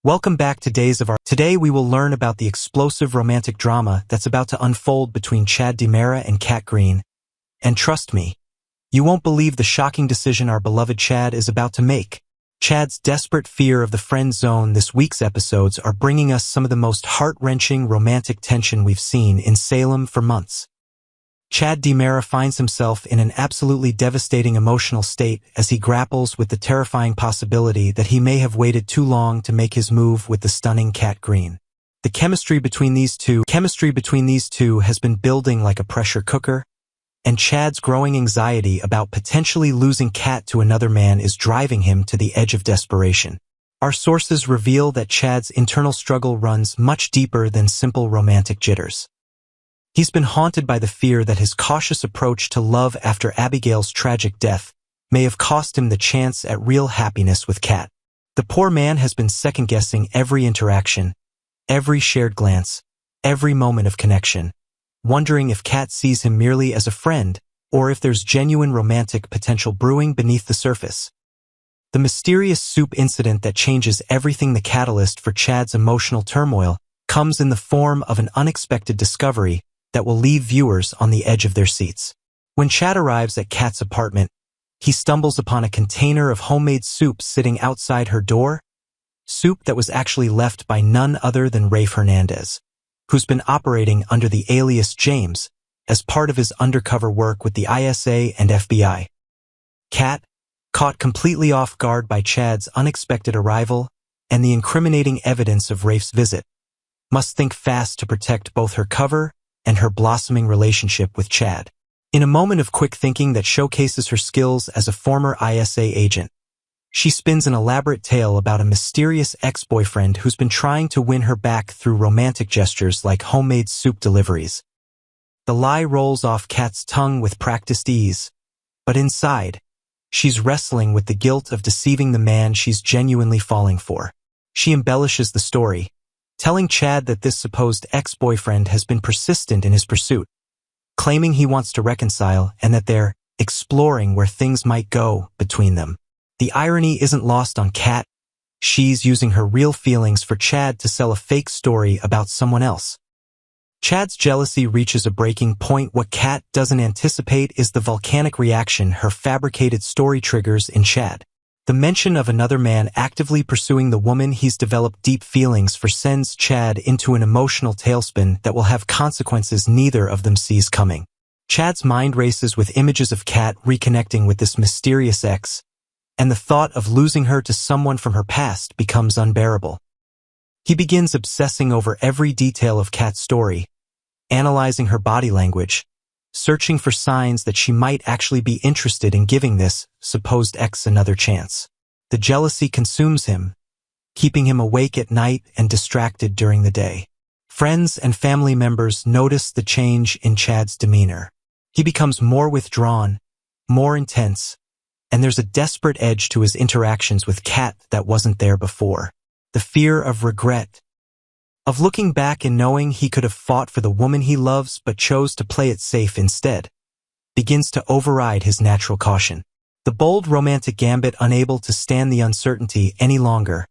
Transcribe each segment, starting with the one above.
Welcome back to Today we will learn about the explosive romantic drama that's about to unfold between Chad DiMera and Kat Green. And trust me, you won't believe the shocking decision our beloved Chad is about to make. Chad's desperate fear of the friend zone. This week's episodes are bringing us some of the most heart-wrenching romantic tension we've seen in Salem for months. Chad DiMera finds himself in an absolutely devastating emotional state as he grapples with the terrifying possibility that he may have waited too long to make his move with the stunning Kat Green. The chemistry between these two has been building like a pressure cooker, and Chad's growing anxiety about potentially losing Kat to another man is driving him to the edge of desperation. Our sources reveal that Chad's internal struggle runs much deeper than simple romantic jitters. He's been haunted by the fear that his cautious approach to love after Abigail's tragic death may have cost him the chance at real happiness with Kat. The poor man has been second-guessing every interaction, every shared glance, every moment of connection, wondering if Kat sees him merely as a friend or if there's genuine romantic potential brewing beneath the surface. The mysterious soup incident that changes everything, the catalyst for Chad's emotional turmoil, comes in the form of an unexpected discovery that will leave viewers on the edge of their seats. When Chad arrives at Kat's apartment, he stumbles upon a container of homemade soup sitting outside her door, soup that was actually left by none other than Rafe Hernandez, who's been operating under the alias James as part of his undercover work with the ISA and FBI. Kat, caught completely off guard by Chad's unexpected arrival and the incriminating evidence of Rafe's visit, must think fast to protect both her cover and her blossoming relationship with Chad. In a moment of quick thinking that showcases her skills as a former ISA agent, she spins an elaborate tale about a mysterious ex-boyfriend who's been trying to win her back through romantic gestures like homemade soup deliveries. The lie rolls off Kat's tongue with practiced ease, but inside, she's wrestling with the guilt of deceiving the man she's genuinely falling for. She embellishes the story, telling Chad that this supposed ex-boyfriend has been persistent in his pursuit, claiming he wants to reconcile and that they're exploring where things might go between them. The irony isn't lost on Kat. She's using her real feelings for Chad to sell a fake story about someone else. Chad's jealousy reaches a breaking point. What Kat doesn't anticipate is the volcanic reaction her fabricated story triggers in Chad. The mention of another man actively pursuing the woman he's developed deep feelings for sends Chad into an emotional tailspin that will have consequences neither of them sees coming. Chad's mind races with images of Kat reconnecting with this mysterious ex, and the thought of losing her to someone from her past becomes unbearable. He begins obsessing over every detail of Kat's story, analyzing her body language, searching for signs that she might actually be interested in giving this supposed ex another chance. The jealousy consumes him, keeping him awake at night and distracted during the day. Friends and family members notice the change in Chad's demeanor. He becomes more withdrawn, more intense, and there's a desperate edge to his interactions with Kat that wasn't there before. The fear of regret, of looking back and knowing he could have fought for the woman he loves but chose to play it safe instead, begins to override his natural caution. The bold romantic gambit unable to stand the uncertainty any longer,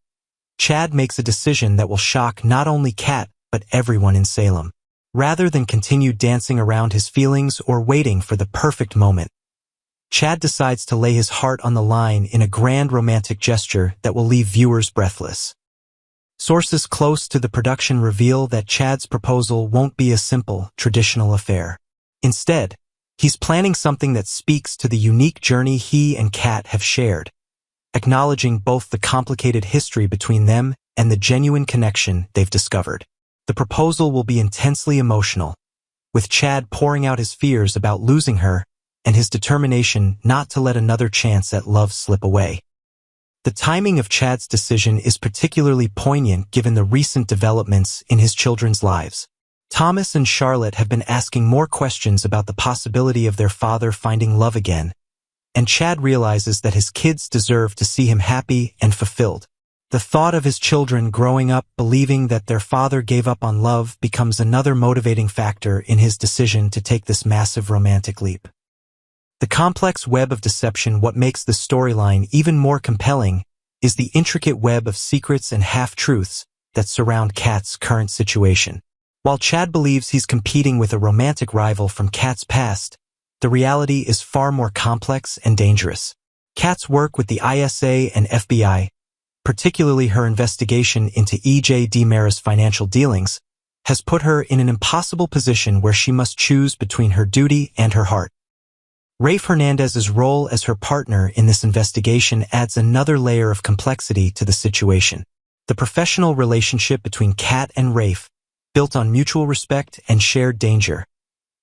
Chad makes a decision that will shock not only Kat but everyone in Salem. Rather than continue dancing around his feelings or waiting for the perfect moment, Chad decides to lay his heart on the line in a grand romantic gesture that will leave viewers breathless. Sources close to the production reveal that Chad's proposal won't be a simple, traditional affair. Instead, he's planning something that speaks to the unique journey he and Kat have shared, acknowledging both the complicated history between them and the genuine connection they've discovered. The proposal will be intensely emotional, with Chad pouring out his fears about losing her and his determination not to let another chance at love slip away. The timing of Chad's decision is particularly poignant given the recent developments in his children's lives. Thomas and Charlotte have been asking more questions about the possibility of their father finding love again, and Chad realizes that his kids deserve to see him happy and fulfilled. The thought of his children growing up believing that their father gave up on love becomes another motivating factor in his decision to take this massive romantic leap. The complex web of deception what makes the storyline even more compelling is the intricate web of secrets and half-truths that surround Kat's current situation. While Chad believes he's competing with a romantic rival from Kat's past, the reality is far more complex and dangerous. Kat's work with the ISA and FBI, particularly her investigation into E.J. DiMera's financial dealings, has put her in an impossible position where she must choose between her duty and her heart. Rafe Hernandez's role as her partner in this investigation adds another layer of complexity to the situation. The professional relationship between Kat and Rafe, built on mutual respect and shared danger,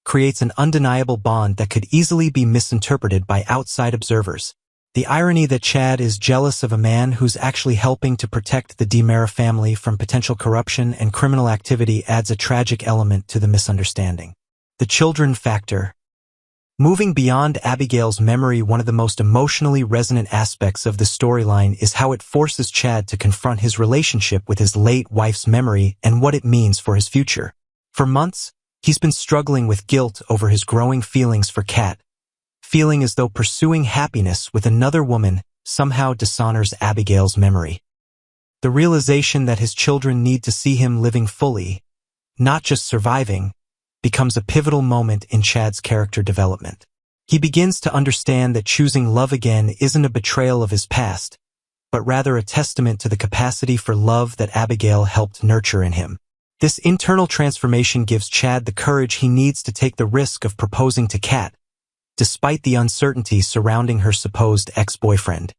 creates an undeniable bond that could easily be misinterpreted by outside observers. The irony that Chad is jealous of a man who's actually helping to protect the DiMera family from potential corruption and criminal activity adds a tragic element to the misunderstanding. The children factor. Moving beyond Abigail's memory, one of the most emotionally resonant aspects of the storyline is how it forces Chad to confront his relationship with his late wife's memory and what it means for his future. For months, he's been struggling with guilt over his growing feelings for Kat, feeling as though pursuing happiness with another woman somehow dishonors Abigail's memory. The realization that his children need to see him living fully, not just surviving, becomes a pivotal moment in Chad's character development. He begins to understand that choosing love again isn't a betrayal of his past, but rather a testament to the capacity for love that Abigail helped nurture in him. This internal transformation gives Chad the courage he needs to take the risk of proposing to Kat, despite the uncertainty surrounding her supposed ex-boyfriend.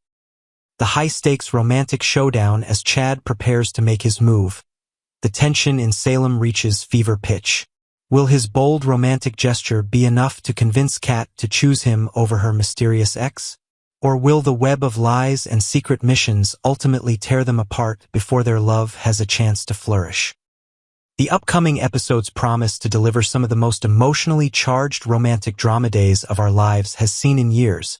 The high-stakes romantic showdown as Chad prepares to make his move. The tension in Salem reaches fever pitch. Will his bold romantic gesture be enough to convince Kat to choose him over her mysterious ex? Or will the web of lies and secret missions ultimately tear them apart before their love has a chance to flourish? The upcoming episodes promise to deliver some of the most emotionally charged romantic drama days of our lives has seen in years,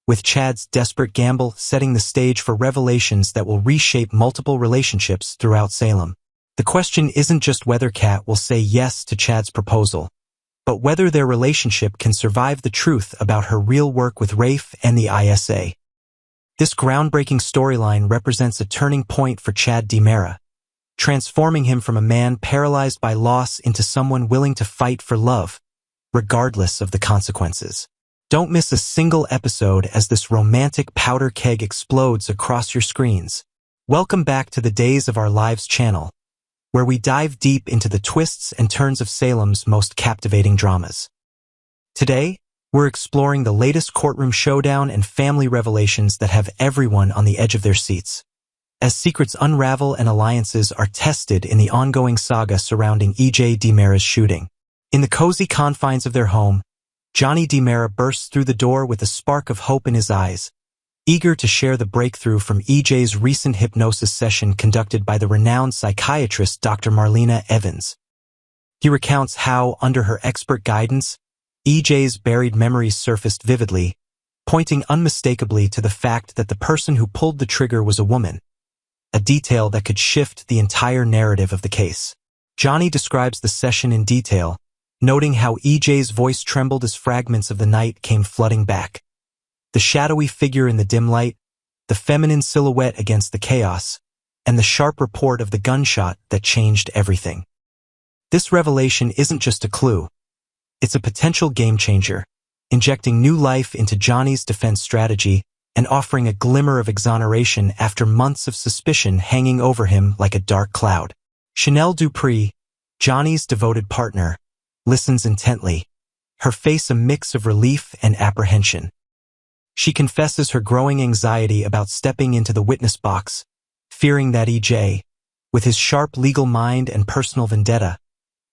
with Chad's desperate gamble setting the stage for revelations that will reshape multiple relationships throughout Salem. The question isn't just whether Kat will say yes to Chad's proposal, but whether their relationship can survive the truth about her real work with Rafe and the ISA. This groundbreaking storyline represents a turning point for Chad DiMera, transforming him from a man paralyzed by loss into someone willing to fight for love, regardless of the consequences. Don't miss a single episode as this romantic powder keg explodes across your screens. Welcome back to the Days of Our Lives channel, where we dive deep into the twists and turns of Salem's most captivating dramas. Today, we're exploring the latest courtroom showdown and family revelations that have everyone on the edge of their seats, as secrets unravel and alliances are tested in the ongoing saga surrounding E.J. DiMera's shooting. In the cozy confines of their home, Johnny DiMera bursts through the door with a spark of hope in his eyes, eager to share the breakthrough from E.J.'s recent hypnosis session conducted by the renowned psychiatrist Dr. Marlena Evans. He recounts how, under her expert guidance, E.J.'s buried memories surfaced vividly, pointing unmistakably to the fact that the person who pulled the trigger was a woman, a detail that could shift the entire narrative of the case. Johnny describes the session in detail, noting how E.J.'s voice trembled as fragments of the night came flooding back. The shadowy figure in the dim light, the feminine silhouette against the chaos, and the sharp report of the gunshot that changed everything. This revelation isn't just a clue. It's a potential game-changer, injecting new life into Johnny's defense strategy and offering a glimmer of exoneration after months of suspicion hanging over him like a dark cloud. Chanel Dupree, Johnny's devoted partner, listens intently, her face a mix of relief and apprehension. She confesses her growing anxiety about stepping into the witness box, fearing that E.J., with his sharp legal mind and personal vendetta,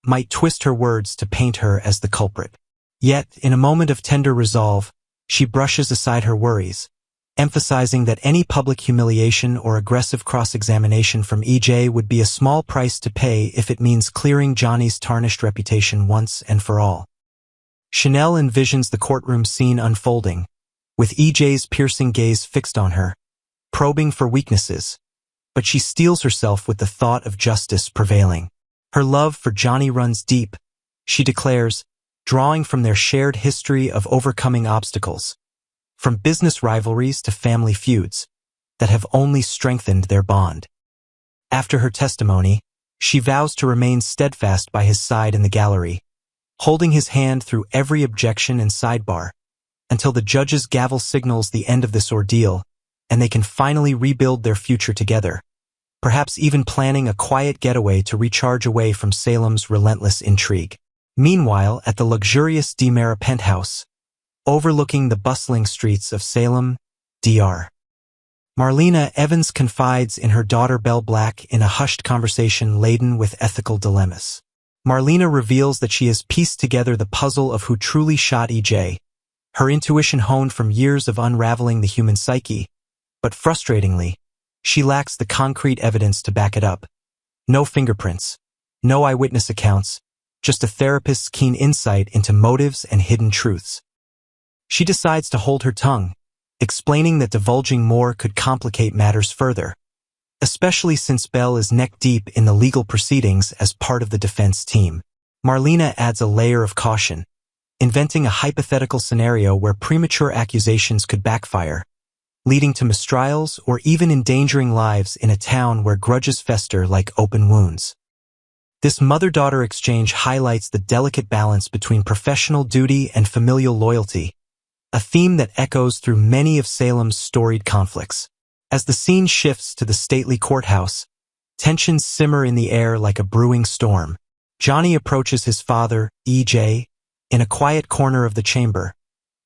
might twist her words to paint her as the culprit. Yet, in a moment of tender resolve, she brushes aside her worries, emphasizing that any public humiliation or aggressive cross-examination from E.J. would be a small price to pay if it means clearing Johnny's tarnished reputation once and for all. Chanel envisions the courtroom scene unfolding, with E.J.'s piercing gaze fixed on her, probing for weaknesses, but she steels herself with the thought of justice prevailing. Her love for Johnny runs deep, she declares, drawing from their shared history of overcoming obstacles. From business rivalries to family feuds, that have only strengthened their bond. After her testimony, she vows to remain steadfast by his side in the gallery, holding his hand through every objection and sidebar, until the judge's gavel signals the end of this ordeal, and they can finally rebuild their future together, perhaps even planning a quiet getaway to recharge away from Salem's relentless intrigue. Meanwhile, at the luxurious DiMera penthouse, overlooking the bustling streets of Salem, DR. Marlena Evans confides in her daughter Belle Black in a hushed conversation laden with ethical dilemmas. Marlena reveals that she has pieced together the puzzle of who truly shot EJ, her intuition honed from years of unraveling the human psyche, but frustratingly, she lacks the concrete evidence to back it up. No fingerprints, no eyewitness accounts, just a therapist's keen insight into motives and hidden truths. She decides to hold her tongue, explaining that divulging more could complicate matters further, especially since Belle is neck-deep in the legal proceedings as part of the defense team. Marlena adds a layer of caution, inventing a hypothetical scenario where premature accusations could backfire, leading to mistrials or even endangering lives in a town where grudges fester like open wounds. This mother-daughter exchange highlights the delicate balance between professional duty and familial loyalty, a theme that echoes through many of Salem's storied conflicts. As the scene shifts to the stately courthouse, tensions simmer in the air like a brewing storm. Johnny approaches his father, EJ, in a quiet corner of the chamber,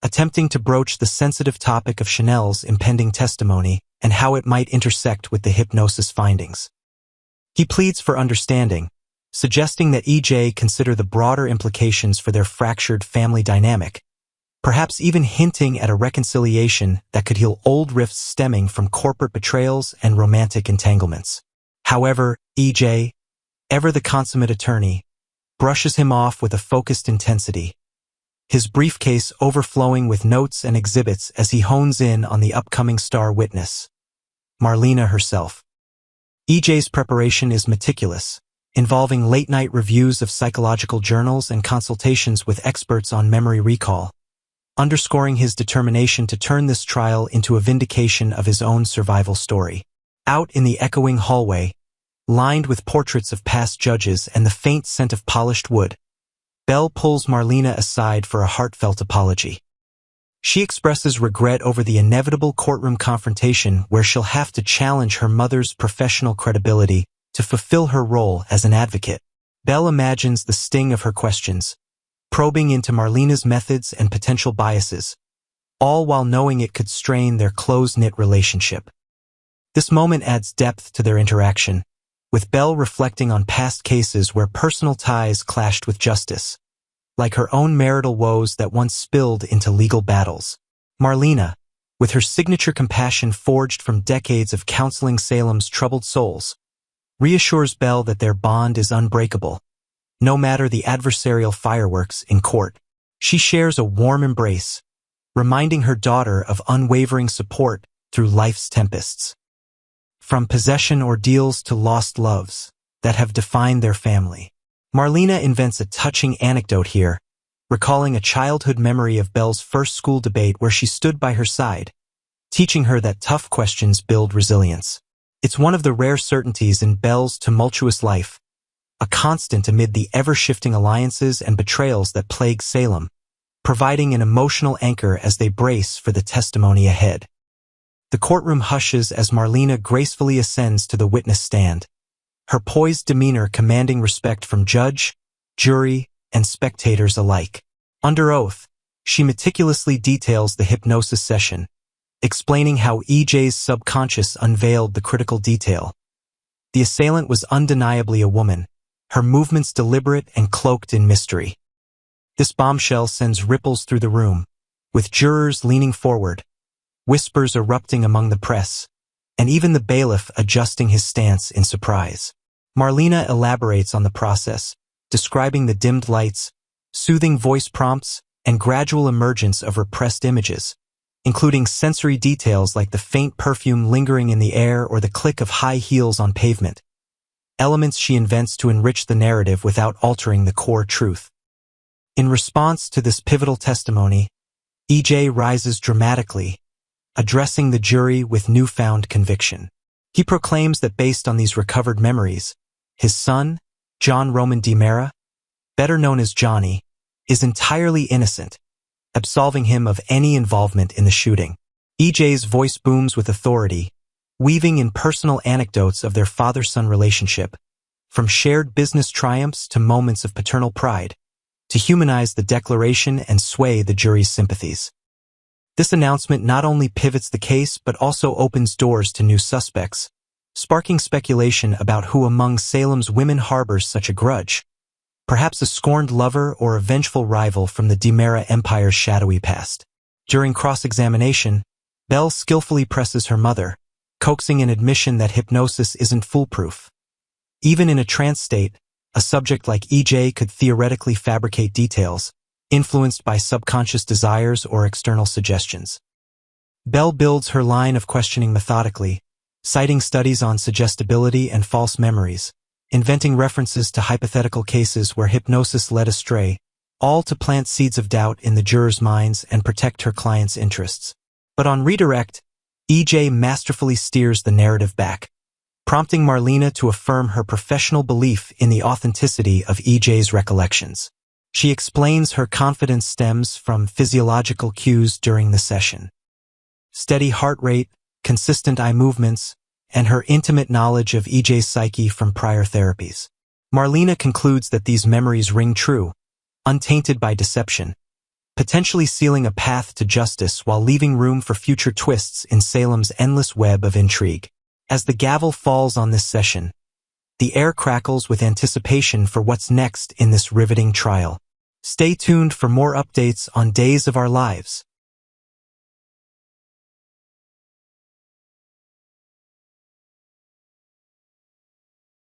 attempting to broach the sensitive topic of Chanel's impending testimony and how it might intersect with the hypnosis findings. He pleads for understanding, suggesting that EJ consider the broader implications for their fractured family dynamic, perhaps even hinting at a reconciliation that could heal old rifts stemming from corporate betrayals and romantic entanglements. However, EJ, ever the consummate attorney, brushes him off with a focused intensity, his briefcase overflowing with notes and exhibits as he hones in on the upcoming star witness, Marlena herself. EJ's preparation is meticulous, involving late-night reviews of psychological journals and consultations with experts on memory recall, underscoring his determination to turn this trial into a vindication of his own survival story. Out in the echoing hallway, lined with portraits of past judges and the faint scent of polished wood, Belle pulls Marlena aside for a heartfelt apology. She expresses regret over the inevitable courtroom confrontation where she'll have to challenge her mother's professional credibility to fulfill her role as an advocate. Belle imagines the sting of her questions, probing into Marlena's methods and potential biases, all while knowing it could strain their close-knit relationship. This moment adds depth to their interaction, with Belle reflecting on past cases where personal ties clashed with justice, like her own marital woes that once spilled into legal battles. Marlena, with her signature compassion forged from decades of counseling Salem's troubled souls, reassures Belle that their bond is unbreakable, no matter the adversarial fireworks in court. She shares a warm embrace, reminding her daughter of unwavering support through life's tempests. From possession ordeals to lost loves that have defined their family. Marlena invents a touching anecdote here, recalling a childhood memory of Belle's first school debate where she stood by her side, teaching her that tough questions build resilience. It's one of the rare certainties in Belle's tumultuous life, a constant amid the ever-shifting alliances and betrayals that plague Salem, providing an emotional anchor as they brace for the testimony ahead. The courtroom hushes as Marlena gracefully ascends to the witness stand, her poised demeanor commanding respect from judge, jury, and spectators alike. Under oath, she meticulously details the hypnosis session, explaining how EJ's subconscious unveiled the critical detail. The assailant was undeniably a woman, her movements deliberate and cloaked in mystery. This bombshell sends ripples through the room, with jurors leaning forward, whispers erupting among the press, and even the bailiff adjusting his stance in surprise. Marlena elaborates on the process, describing the dimmed lights, soothing voice prompts, and gradual emergence of repressed images, including sensory details like the faint perfume lingering in the air or the click of high heels on pavement, elements she invents to enrich the narrative without altering the core truth. In response to this pivotal testimony, EJ rises dramatically, addressing the jury with newfound conviction. He proclaims that based on these recovered memories, his son, John Roman DiMera, better known as Johnny, is entirely innocent, absolving him of any involvement in the shooting. EJ's voice booms with authority, weaving in personal anecdotes of their father-son relationship, from shared business triumphs to moments of paternal pride, to humanize the declaration and sway the jury's sympathies. This announcement not only pivots the case but also opens doors to new suspects, sparking speculation about who among Salem's women harbors such a grudge, perhaps a scorned lover or a vengeful rival from the DiMera empire's shadowy past. During cross-examination, Belle skillfully presses her mother, coaxing an admission that hypnosis isn't foolproof. Even in a trance state, a subject like EJ could theoretically fabricate details, influenced by subconscious desires or external suggestions. Belle builds her line of questioning methodically, citing studies on suggestibility and false memories, inventing references to hypothetical cases where hypnosis led astray, all to plant seeds of doubt in the jurors' minds and protect her client's interests. But on redirect, EJ masterfully steers the narrative back, prompting Marlena to affirm her professional belief in the authenticity of EJ's recollections. She explains her confidence stems from physiological cues during the session. Steady heart rate, consistent eye movements, and her intimate knowledge of EJ's psyche from prior therapies. Marlena concludes that these memories ring true, untainted by deception, potentially sealing a path to justice while leaving room for future twists in Salem's endless web of intrigue. As the gavel falls on this session, the air crackles with anticipation for what's next in this riveting trial. Stay tuned for more updates on Days of Our Lives.